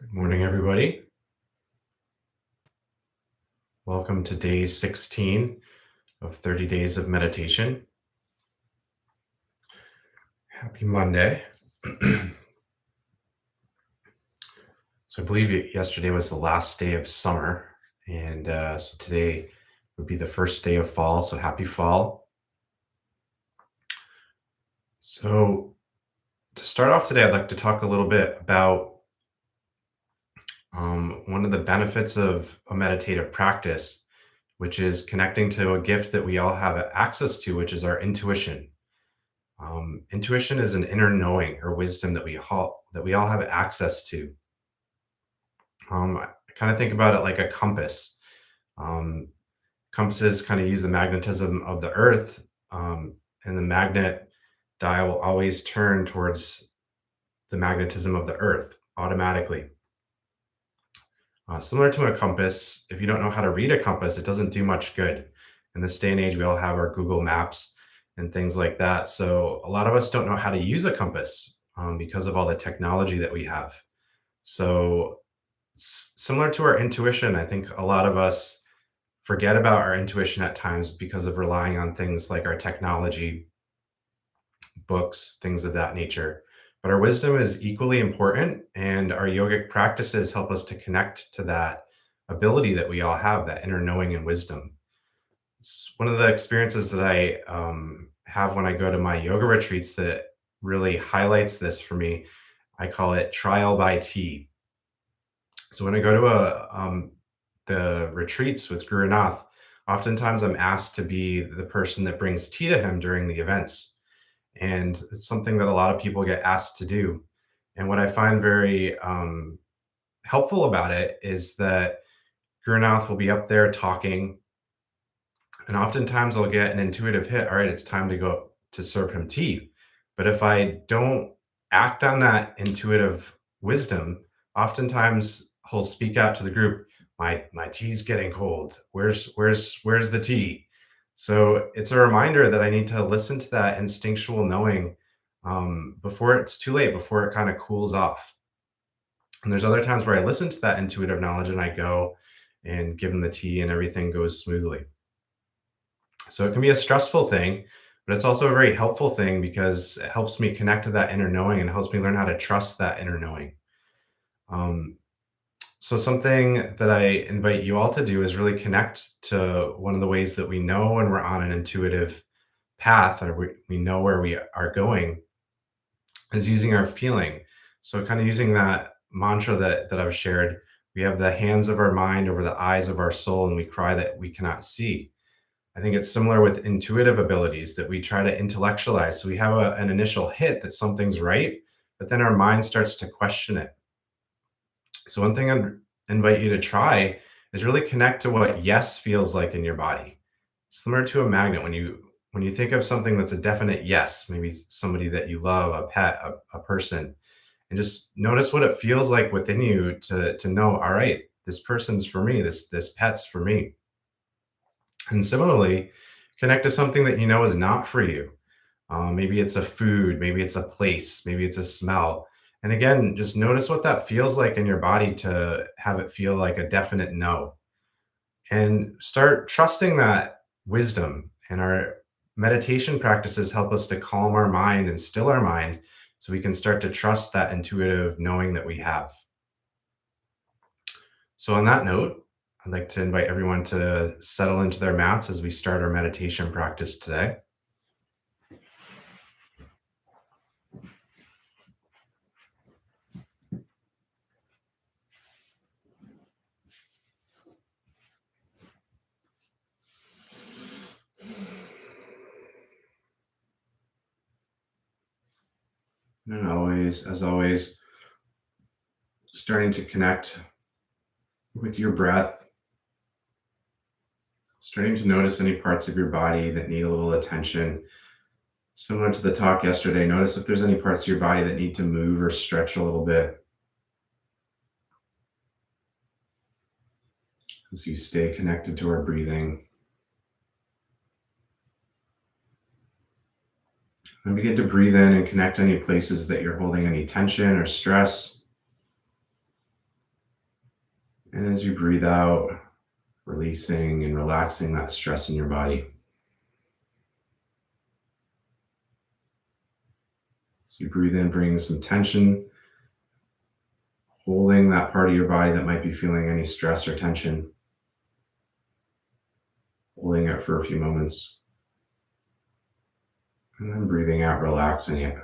Good morning, everybody. Welcome to day 16 of 30 days of meditation. Happy Monday. So I believe yesterday was the last day of summer, and so today would be the first day of fall. So happy fall. So to start off today, I'd like to talk a little bit about one of the benefits of a meditative practice, which is connecting to a gift that we all have access to, which is our intuition. Intuition is an inner knowing or wisdom that we all have access to. I kind of think about it like a compass. Um, Compasses kind of use the magnetism of the earth, and the magnet dial will always turn towards the magnetism of the earth automatically. Similar to a compass, if you don't know how to read a compass, it doesn't do much good. In this day and age, we all have our Google Maps and things like that. So a lot of us don't know how to use a compass because of all the technology that we have. So similar to our intuition, I think a lot of us forget about our intuition at times because of relying on things like our technology, books, things of that nature. But our wisdom is equally important, and our yogic practices help us to connect to that ability that we all have, that inner knowing and wisdom. It's one of the experiences that I have when I go to my yoga retreats that really highlights this for me. I call it trial by tea. So when I go to the retreats with Gurunath, oftentimes I'm asked to be the person that brings tea to him during the events. And it's something that a lot of people get asked to do. And what I find very helpful about it is that Gurunath will be up there talking, and oftentimes I'll get an intuitive hit. All right, it's time to go to serve him tea. But if I don't act on that intuitive wisdom, oftentimes he'll speak out to the group, my tea's getting cold. Where's the tea? So it's a reminder that I need to listen to that instinctual knowing before it's too late, before it kind of cools off. And there's other times where I listen to that intuitive knowledge and I go and give him the tea and everything goes smoothly. So it can be a stressful thing, but it's also a very helpful thing because it helps me connect to that inner knowing and helps me learn how to trust that inner knowing. Um, so something that I invite you all to do is really connect to one of the ways that we know when we're on an intuitive path or we know where we are going is using our feeling. So kind of using that mantra that I've shared, we have the hands of our mind over the eyes of our soul and we cry that we cannot see. I think it's similar with intuitive abilities that we try to intellectualize. So we have an initial hit that something's right, but then our mind starts to question it. So one thing I'd invite you to try is really connect to what yes feels like in your body. Similar to a magnet, when you think of something that's a definite yes, maybe somebody that you love, a pet, a person, and just notice what it feels like within you to know, all right, this person's for me, this pet's for me. And similarly, connect to something that you know is not for you. Maybe it's a food, maybe it's a place, maybe it's a smell. And again, just notice what that feels like in your body to have it feel like a definite no. And start trusting that wisdom. And our meditation practices help us to calm our mind and still our mind so we can start to trust that intuitive knowing that we have. So, on that note, I'd like to invite everyone to settle into their mats as we start our meditation practice today. And always, as always, starting to connect with your breath, starting to notice any parts of your body that need a little attention. Similar to the talk yesterday, notice if there's any parts of your body that need to move or stretch a little bit as you stay connected to our breathing. And begin to breathe in and connect any places that you're holding any tension or stress. And as you breathe out, releasing and relaxing that stress in your body. As you breathe in, bring some tension, holding that part of your body that might be feeling any stress or tension, holding it for a few moments. And then breathing out, relaxing it.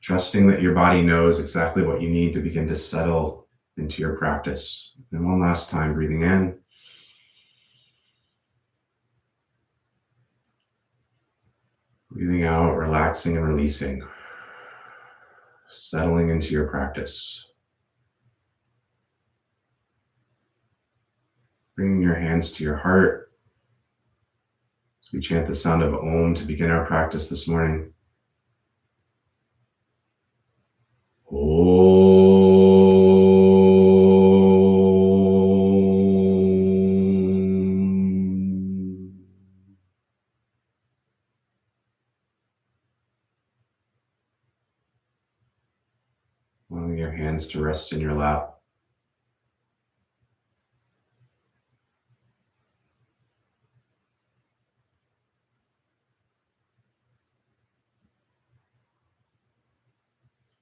Trusting that your body knows exactly what you need to begin to settle into your practice. And one last time, breathing in. Breathing out, relaxing and releasing. Settling into your practice. Bringing your hands to your heart. As we chant the sound of Om to begin our practice this morning. Allowing your hands to rest in your lap.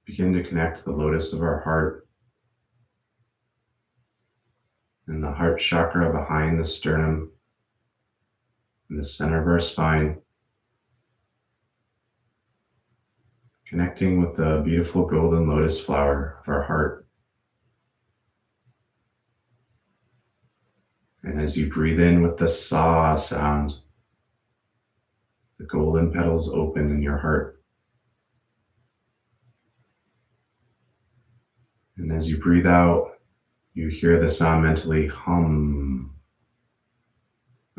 Begin to connect the lotus of our heart and the heart chakra behind the sternum in the center of our spine. Connecting with the beautiful golden lotus flower of our heart. And as you breathe in with the sa sound, the golden petals open in your heart. And as you breathe out, you hear the sound mentally hum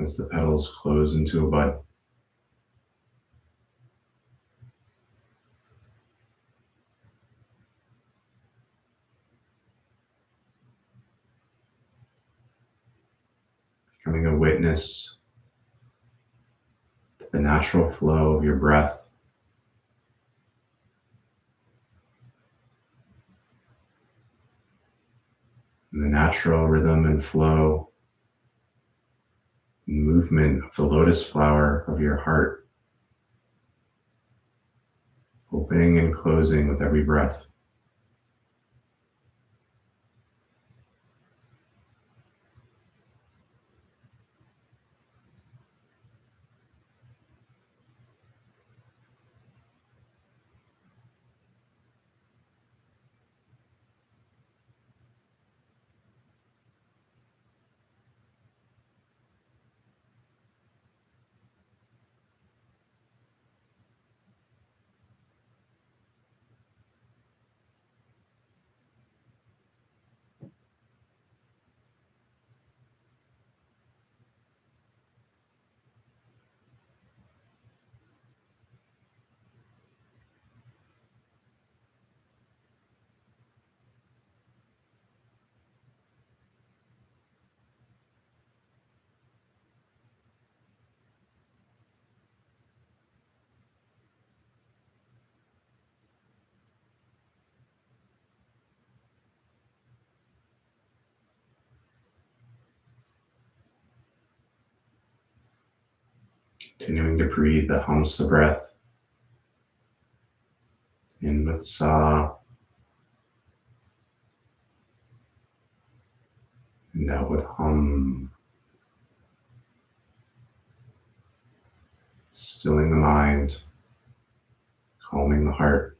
as the petals close into a bud. Becoming a witness to the natural flow of your breath. And the natural rhythm and flow and movement of the lotus flower of your heart, opening and closing with every breath. Continuing to breathe the hamsa breath in with sa and out with hum. Stilling the mind, calming the heart.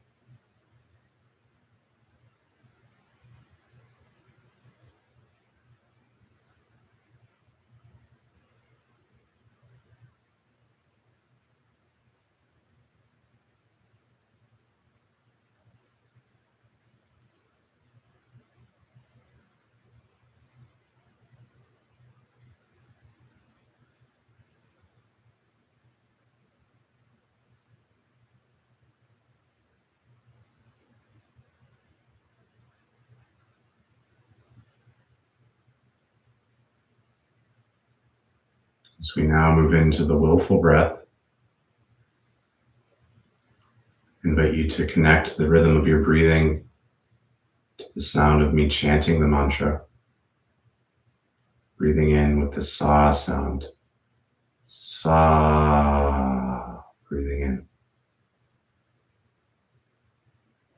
As we now move into the willful breath, invite you to connect the rhythm of your breathing to the sound of me chanting the mantra. Breathing in with the sa sound. Sa. Breathing in.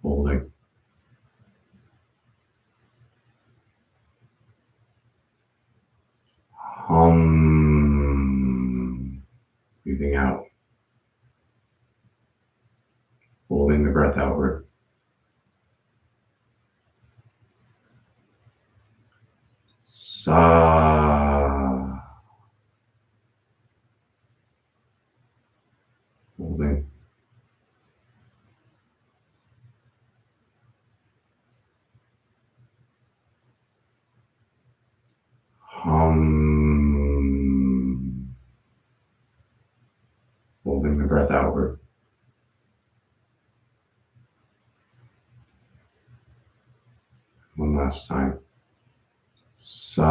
Holding. Hum. Breathing out. Holding the breath outward. Sa. Holding. Hum. Holding the breath outward. One last time. Sa.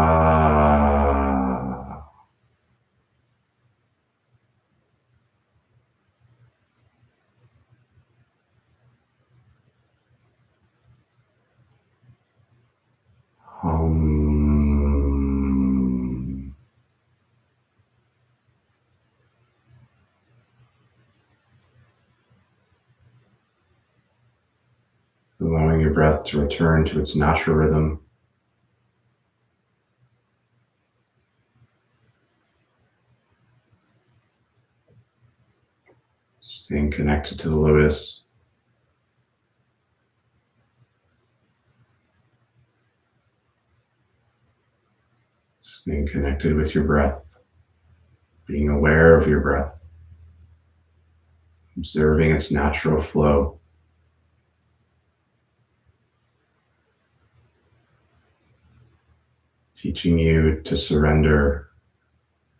Hum. Allowing your breath to return to its natural rhythm. Staying connected to the lotus. Staying connected with your breath. Being aware of your breath. Observing its natural flow. Teaching you to surrender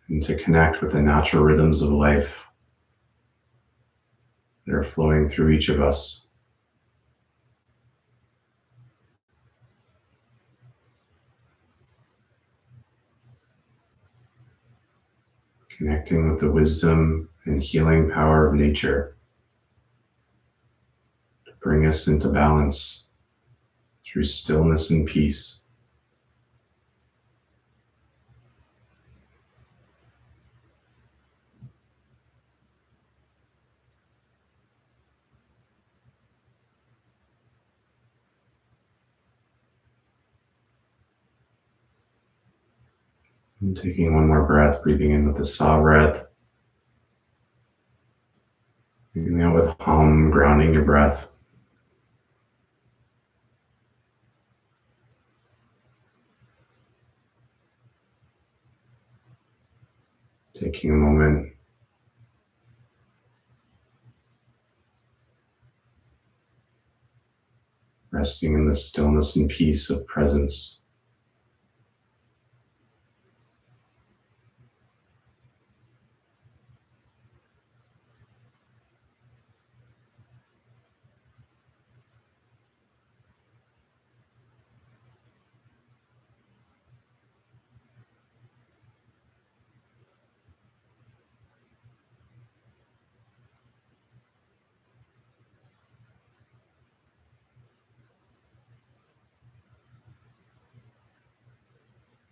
and to connect with the natural rhythms of life that are flowing through each of us. Connecting with the wisdom and healing power of nature to bring us into balance through stillness and peace. And taking one more breath, breathing in with the sa breath. Breathing out with hum, grounding your breath. Taking a moment. Resting in the stillness and peace of presence.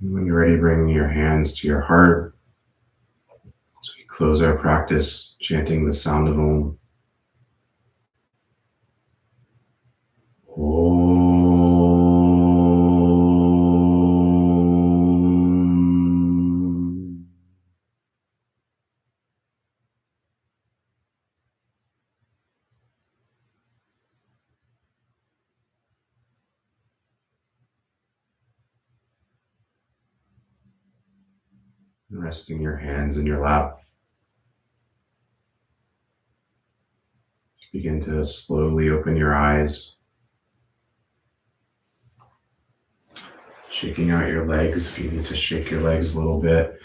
And when you're ready, bring your hands to your heart. As we close our practice, chanting the sound of Om. Om. Resting your hands in your lap. Begin to slowly open your eyes. Shaking out your legs if you need to shake your legs a little bit.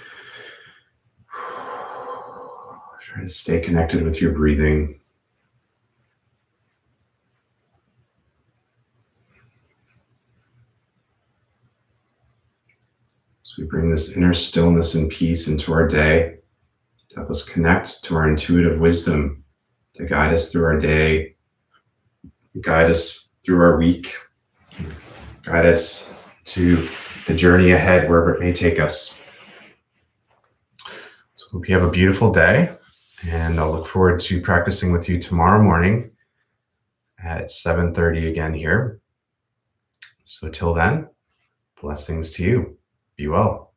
Try to stay connected with your breathing. So we bring this inner stillness and peace into our day to help us connect to our intuitive wisdom, to guide us through our day, guide us through our week, guide us to the journey ahead, wherever it may take us. So hope you have a beautiful day, and I'll look forward to practicing with you tomorrow morning at 7:30 again here. So till then, blessings to you. Be well.